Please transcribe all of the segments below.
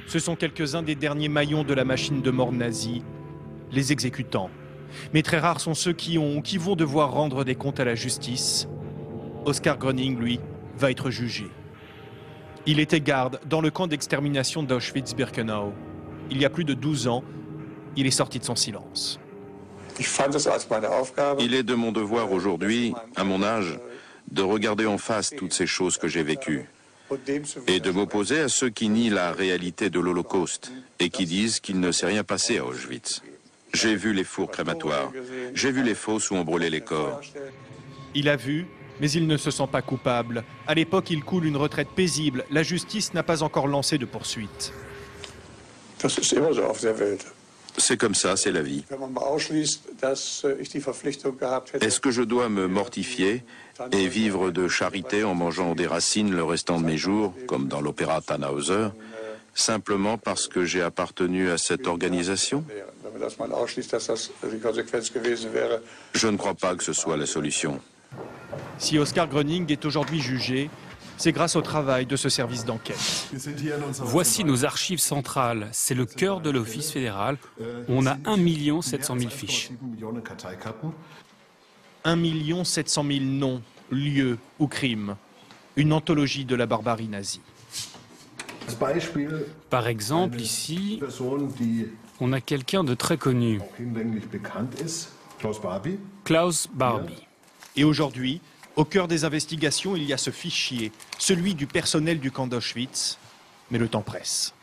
Ce sont quelques-uns des derniers maillons de la machine de mort nazie, les exécutants. Mais très rares sont ceux qui vont devoir rendre des comptes à la justice. Oskar Gröning, lui, va être jugé. Il était garde dans le camp d'extermination d'Auschwitz-Birkenau. Il y a plus de 12 ans, il est sorti de son silence. Il est de mon devoir aujourd'hui, à mon âge, de regarder en face toutes ces choses que j'ai vécues et de m'opposer à ceux qui nient la réalité de l'Holocauste et qui disent qu'il ne s'est rien passé à Auschwitz. J'ai vu les fours crématoires, j'ai vu les fosses où on brûlait les corps. Il a vu, mais il ne se sent pas coupable. À l'époque, il coule une retraite paisible. La justice n'a pas encore lancé de poursuite. C'est comme ça, c'est la vie. Est-ce que je dois me mortifier et vivre de charité en mangeant des racines le restant de mes jours, comme dans l'opéra Tannhäuser, simplement parce que j'ai appartenu à cette organisation? Je ne crois pas que ce soit la solution. Si Oskar Gröning est aujourd'hui jugé, c'est grâce au travail de ce service d'enquête. Voici nos archives centrales. C'est le cœur de l'Office fédéral. On a 1 700 000 fiches. 1 700 000 noms, lieux ou crimes. Une anthologie de la barbarie nazie. Par exemple, ici, on a quelqu'un de très connu. Klaus Barbie. Et aujourd'hui, au cœur des investigations, il y a ce fichier, celui du personnel du camp d'Auschwitz. Mais le temps presse.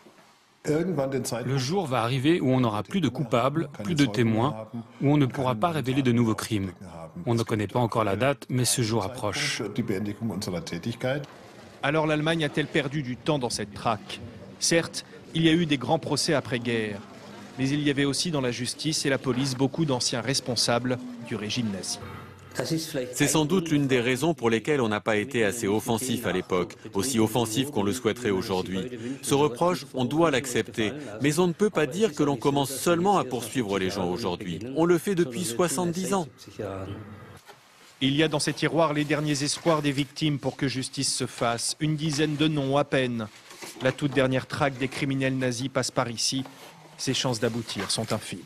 Le jour va arriver où on n'aura plus de coupables, plus de témoins, où on ne pourra pas révéler de nouveaux crimes. On ne connaît pas encore la date, mais ce jour approche. Alors l'Allemagne a-t-elle perdu du temps dans cette traque? Certes, il y a eu des grands procès après-guerre, mais il y avait aussi dans la justice et la police beaucoup d'anciens responsables du régime nazi. C'est sans doute l'une des raisons pour lesquelles on n'a pas été assez offensif à l'époque, aussi offensif qu'on le souhaiterait aujourd'hui. Ce reproche, on doit l'accepter, mais on ne peut pas dire que l'on commence seulement à poursuivre les gens aujourd'hui. On le fait depuis 70 ans. Il y a dans ces tiroirs les derniers espoirs des victimes pour que justice se fasse. Une dizaine de noms à peine. La toute dernière traque des criminels nazis passe par ici. Ses chances d'aboutir sont infimes.